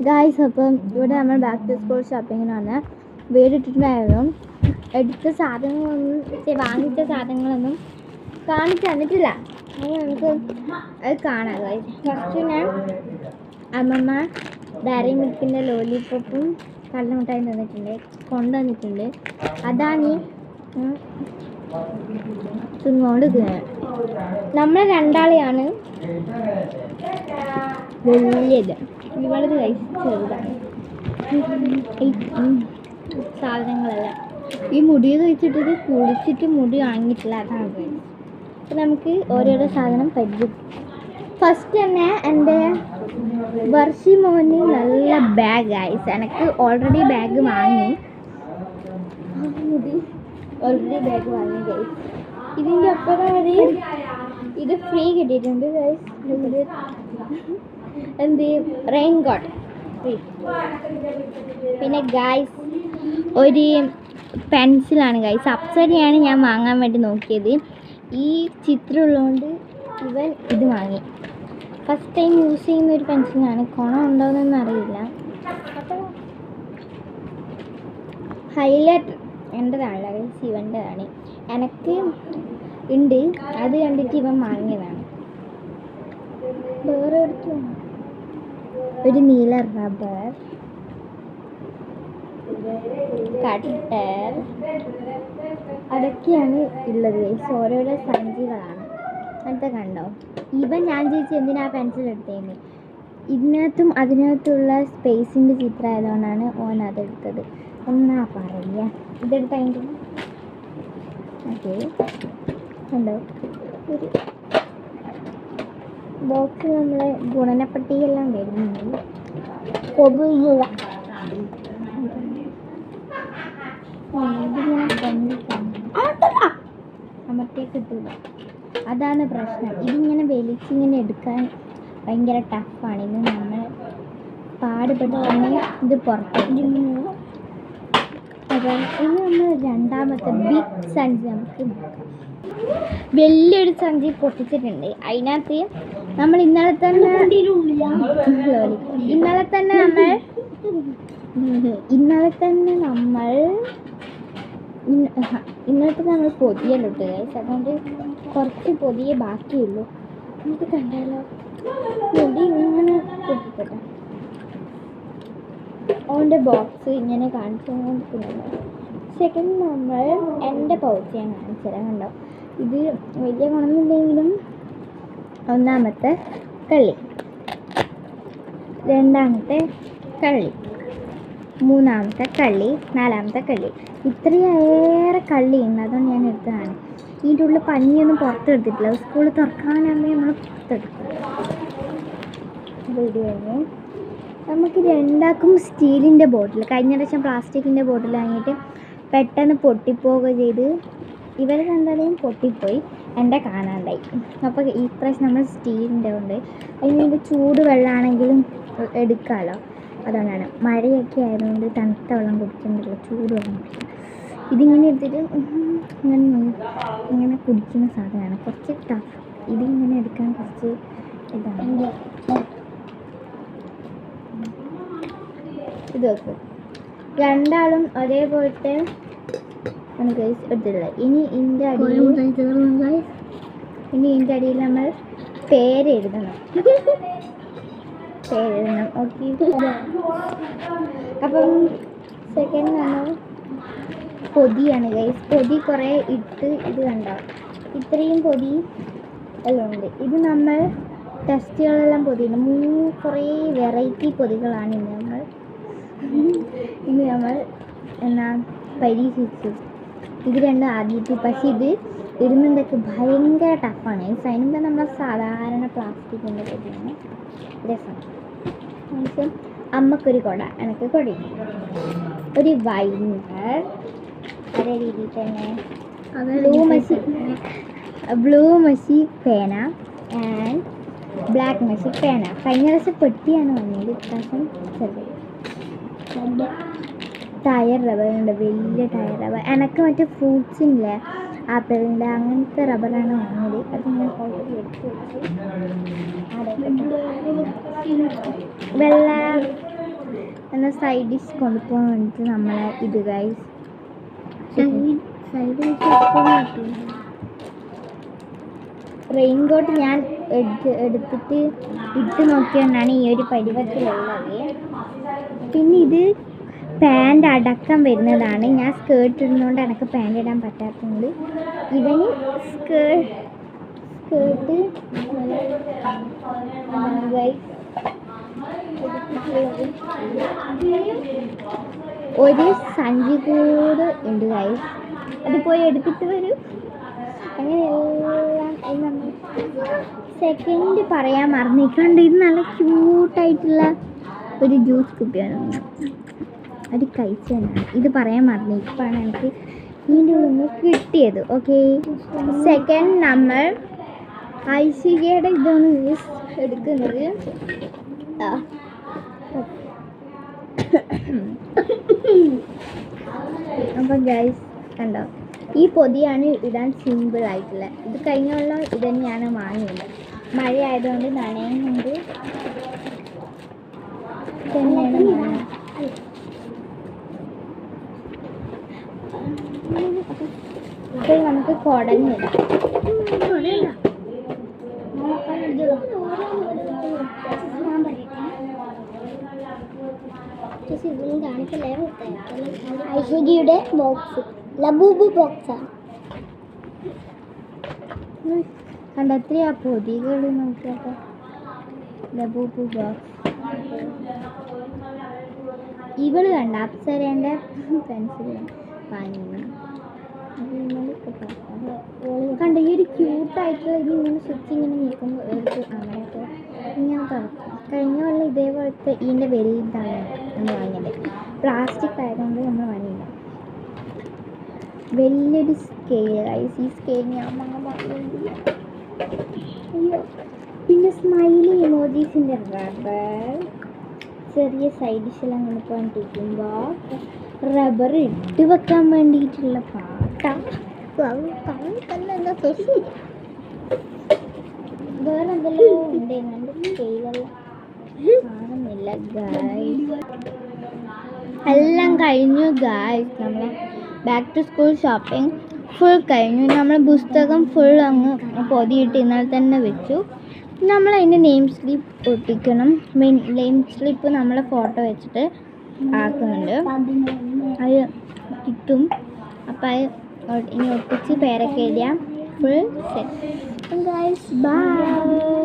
Guys അപ്പം ഇവിടെ നമ്മൾ ബാക്ക് ടു സ്കൂൾ ഷോപ്പിങ്ങിനാണ് വീടിട്ടിട്ടുണ്ടായിരുന്നു. എടുത്ത സാധനങ്ങളൊന്നും വാങ്ങിച്ച സാധനങ്ങളൊന്നും കാണിച്ചു തന്നിട്ടില്ല. അപ്പോൾ നമുക്ക് അത് കാണാം. ഗായ്സ് ഫസ്റ്റ് ഞാൻ അമ്മമ്മ ഡയറി മിൽക്കിൻ്റെ ലോലിപോപ്പും കടലമുട്ടായി കൊണ്ടുവന്നിട്ടുണ്ട്. അതാണ് തിന്നുകൊണ്ട് നമ്മളെ രണ്ടാളെയാണ് വലിയത്. ഇവളത് ചെറുതാണ്. ഈ സാധനങ്ങളെല്ലാം ഈ മുടി കഴിച്ചിട്ട് കുളിച്ചിട്ട് മുടി വാങ്ങിയിട്ടില്ല. അതാണ് കഴിച്ചത്. അപ്പം നമുക്ക് ഓരോരോ സാധനം പരിചയം. ഫസ്റ്റ് തന്നെ എൻ്റെ വർഷി മോന് നല്ല ബാഗ് ഗൈസ്. എനിക്ക് ഓൾറെഡി ബാഗ് വാങ്ങി ഗൈസ്. ഇതിൻ്റെ ഒപ്പം ഇത് ഫ്രീ കിട്ടിയിട്ടുണ്ട് ഗൈസ്. എന്ത് റെയിൻ കോട്ട് ഫ്രീ. പിന്നെ ഗൈസ് ഒരു പെൻസിലാണ് ഗൈസ്. അപ്സരയാണ് ഞാൻ വാങ്ങാൻ വേണ്ടി നോക്കിയത്. ഈ ചിത്രമുള്ളതുകൊണ്ട് ഇവൻ ഇത് വാങ്ങി. ഫസ്റ്റ് ടൈം യൂസ് ചെയ്യുന്ന ഒരു പെൻസിലാണ്. ഗുണം ഉണ്ടോയെന്നൊന്നും അറിയില്ല. അപ്പോൾ ഹൈലൈറ്റർ എൻ്റെതാണല്ലോ ഗൈസ്, ഇവൻ്റെതാണ്. എനിക്ക് ഉണ്ട്, അത് കണ്ടിട്ട് ഇവൻ വാങ്ങിയതാണ്. വേറെ ഒരു നീല റബ്ബർ, കട്ടർ, അതൊക്കെയാണ് ഉള്ളത് ഗൈസ്. ഓരോരോ സഞ്ചികളാണ്. അങ്ങനത്തെ കണ്ടോ? ഇവൻ ഞാൻ ചോദിച്ചു എന്തിനാ പെൻസിൽ എടുത്തതെന്ന്. ഇതിനകത്തും അതിനകത്തുള്ള സ്പേസിൻ്റെ ചിത്രം ആയതുകൊണ്ടാണ് ഓൻ അതെടുത്തത്. എന്നാ പറയുക, ഇതെടുത്ത് അതിൻ്റെ ഓക്കെ കണ്ടോ? ഒരു ബോക്സ് നമ്മളെ ഗുണനപ്പട്ടിയെല്ലാം വരുന്നുണ്ട്. കൊതുകുക അമർത്തിയ കിട്ടില്ല. അതാണ് പ്രശ്നം. ഇതിങ്ങനെ വലിച്ചിങ്ങനെ എടുക്കാൻ ഭയങ്കര ടഫാണ്. ഇത് നമ്മൾ പാടുപെട്ട് തന്നെ ഇത് പുറത്തേക്ക്. അപ്പോൾ ഇത് നമ്മൾ രണ്ടാമത്തെ ബിഗ് സഞ്ചി നമുക്ക് നോക്കാം. വലിയൊരു സഞ്ചി പൊട്ടിച്ചിട്ടുണ്ട്. അതിനകത്ത് നമ്മൾ ഇന്നലെ തന്നെ നമ്മൾ പൊതിയലിട്ട് ഗൈസ്. അതുകൊണ്ട് കുറച്ച് പൊതിയെ ബാക്കിയുള്ളൂ. നമുക്ക് കണ്ടാലോ? പൊതി ഇങ്ങനെ പൊട്ടിക്കട്ടെ. ഓൻ്റെ ബോക്സ് ഇങ്ങനെ കാണിച്ചുകൊണ്ടിരിക്കുന്നുണ്ട്. സെക്കൻഡ് നമ്മൾ എൻ്റെ പൗച്ച് ഞാൻ കാണിച്ചുതരാം. കണ്ടോ? ഇത് വലിയ ഗുണമില്ലെങ്കിലും ഒന്നാമത്തെ കള്ളി, രണ്ടാമത്തെ കള്ളി, മൂന്നാമത്തെ കള്ളി, നാലാമത്തെ കള്ളി. ഇത്രയേറെ കള്ളിയുണ്ട്. അതുകൊണ്ട് ഞാൻ എടുത്തതാണ്. ഇതിൻ്റെ ഉള്ളിൽ പഞ്ഞിയൊന്നും പുറത്തെടുത്തിട്ടില്ല. സ്കൂൾ തുറക്കാനാകുമ്പോൾ നമ്മൾ പുറത്തെടുക്കും. വീഡിയോ കഴിഞ്ഞു. നമുക്ക് രണ്ടാക്കും സ്റ്റീലിൻ്റെ ബോട്ടിൽ, കഴിഞ്ഞ പ്രാവശ്യം പ്ലാസ്റ്റിക്കിൻ്റെ ബോട്ടിൽ വാങ്ങിയിട്ട് പെട്ടെന്ന് പൊട്ടിപ്പോവുക ചെയ്ത് ഇവർ രണ്ടാളെയും പൊട്ടിപ്പോയി. എൻ്റെ കാണാണ്ടായി. അപ്പോൾ ഈ പ്രാവശ്യം നമ്മൾ സ്റ്റീലിൻ്റെ ഉണ്ട്. അതിന് ചൂട് വെള്ളമാണെങ്കിലും എടുക്കാമല്ലോ. അതുകൊണ്ടാണ്. മഴയൊക്കെ ആയതുകൊണ്ട് തണുത്ത വെള്ളം കുടിക്കുന്നില്ല, ചൂട് വെള്ളം കുടിക്കും. ഇതിങ്ങനെ എടുത്തിട്ട് ഇങ്ങനെ കുടിക്കുന്ന സാധനമാണ്. കുറച്ച് ടഫ്. ഇതിങ്ങനെ എടുക്കാൻ കുറച്ച് ഇതാണ്. ഇത് വെക്കും. രണ്ടാളും ഒരേപോലത്തെ എടുത്തില്ല. ഇനി ഇതിൻ്റെ അടിയിൽ നമ്മൾ പേരെഴുതണം. ഓക്കെ. അപ്പം സെക്കൻഡ് നമ്മൾ പൊതിയാണ് ഗൈസ്. പൊതി കുറേ ഇട്ട് ഇത് കണ്ടോ? ഇത്രയും പൊതി എല്ലാം ഉണ്ട്. ഇത് നമ്മൾ ടെസ്റ്റുകളെല്ലാം പൊതിയുണ്ട്. കുറേ വെറൈറ്റി പൊതികളാണ് ഇന്ന് നമ്മൾ പരീക്ഷിച്ചു. ഇത് രണ്ടും ആദ്യത്തെ. പക്ഷേ ഇത് ഇടുന്നതൊക്കെ ഭയങ്കര ടഫാണ്. അതിനുമ്പോൾ നമ്മൾ സാധാരണ പ്ലാസ്റ്റിക്കിൻ്റെ പൊതിയാണ് രസം. പക്ഷേ അമ്മക്കൊരു കുട, എനിക്ക് കൊടയും, ഒരു വൈനർ, അതേ രീതിയിൽ തന്നെ ബ്ലൂ മഷി പേന ആൻഡ് ബ്ലാക്ക് മഷി പേന. കഴിഞ്ഞ പ്രാവശ്യം പെട്ടിയാണ് വന്നത്, ഇപ്രാവശ്യം ചെറിയ ടയർ റബ്ബറുണ്ട്. വലിയ ടയർ റബ്ബർ. എനിക്ക് മറ്റേ ഫ്രൂട്ട്സിൻ്റെ ആപ്പിളിൻ്റെ അങ്ങനത്തെ റബ്ബറാണ് വാങ്ങിയത്. അത് ഞാൻ ഓൾറെഡി എടുത്ത് വെച്ച് വെള്ള എന്ന സൈഡ് ഡിഷ് കൊണ്ടുപോകാൻ വേണ്ടിയിട്ട് നമ്മളെ ഇത് ഗൈസ് റെയിൻകോട്ട് ഞാൻ എടുത്തിട്ട് ഇട്ട് നോക്കിയോണ്ടാണ് ഈ ഒരു പരുവത്തിലുള്ളത്. പിന്നെ ഇത് പാൻറ് അടക്കം വരുന്നതാണ്. ഞാൻ സ്കേർട്ട് ഇടുന്നതുകൊണ്ട് എനിക്ക് പാൻറ് ഇടാൻ പറ്റാത്തതുകൊണ്ട് ഇവന് സ്കേർട്ട് ഒരു സഞ്ചി കൂട് ഉണ്ട് ഗൈസ്. അത് പോയി എടുത്തിട്ട് വരും. അങ്ങനെയെല്ലാം സെക്കൻഡ് പറയാൻ മറന്നിട്ടുണ്ട്. ഇത് നല്ല ക്യൂട്ടായിട്ടുള്ള ഒരു ജ്യൂസ് കുപ്പിയാണ്. അത് കഴിച്ചാണ്. ഇത് പറയാൻ മറന്നു. ഇപ്പോഴാണ് എനിക്ക് ഇതിൻ്റെ ഉള്ളിൽ നിന്ന് കിട്ടിയത്. ഓക്കെ, സെക്കൻഡ് നമ്മൾ ഐശ്വര്യയുടെ ഇതാണ് എടുക്കുന്നത്. അപ്പം ഗൈസ് കണ്ടോ, ഈ പൊതിയാണ് ഇടാൻ സിമ്പിൾ ആയിട്ടുള്ളത്. ഇത് കഴിഞ്ഞുള്ള ഇത് തന്നെയാണ് വാങ്ങിയത്. മഴ ആയതുകൊണ്ട് നനയുന്നുണ്ട്. തന്നെയാണ് ഇപ്പോൾ നമുക്ക് കുടഞ്ഞിടാം. ഐശ്വര്യയുടെ ബോക്സ് ലബൂബു ബോക്സാണ്. കണ്ടെത്തിയ പൊതികൾ നോക്കിയാട്ടെ. Labubu box. ഇവള് കണ്ട അപ്സരേൻ്റെ പെൻസിൽ വാങ്ങി. കണ്ട ഈ ഒരു ക്യൂട്ടായിട്ടുള്ള ഇത് ഇങ്ങനെ സ്വിച്ച് ഇങ്ങനെ നീക്കുമ്പോൾ എടുത്ത് അങ്ങനെയൊക്കെ ഇങ്ങനെ തുറക്കും. കഴിഞ്ഞ കൊല്ലം ഇതേപോലത്തെ ഇതിൻ്റെ വലുതാണ് നമ്മൾ വാങ്ങിയത്. പ്ലാസ്റ്റിക് ആയതുകൊണ്ട് നമ്മൾ വാങ്ങിയില്ല. വലിയൊരു സ്കെയിൽ. ഈ സ്കെയിൽ ഞാൻ വാങ്ങില്ല. അയ്യോ, പിന്നെ സ്മൈലി ഇമോജീസിൻ്റെ റബ്ബർ. ചെറിയ സൈഡ് ഡിഷെല്ലാം അങ്ങനെ കൊണ്ടിരിക്കുമ്പോൾ റബ്ബർ ഇട്ട് വെക്കാൻ വേണ്ടിയിട്ടുള്ള പാട്ട. വേറെ എന്തെല്ലോ ഉണ്ട്. എൻ്റെ സ്കെയിലെല്ലാം കാണുന്നില്ല ഗായ്സ്. എല്ലാം കഴിഞ്ഞു ഗായ്സ്. നമ്മൾ back to school shopping full കഴിഞ്ഞു. നമ്മൾ പുസ്തകം ഫുൾ അങ്ങ് പൊതിയിട്ട് ഇന്നലെ തന്നെ വെച്ചു. നമ്മൾ അതിൻ്റെ നെയിം സ്ലിപ്പ് ഒട്ടിക്കണം. നെയിം സ്ലിപ്പ് നമ്മളെ ഫോട്ടോ വെച്ചിട്ട് ആക്കുന്നുണ്ട്. അത് കിട്ടും. അപ്പോൾ അത് ഇനി ഒട്ടിച്ച് പേരൊക്കെ എഴുതിയാൽ ഫുൾ സെറ്റ്. Guys bye.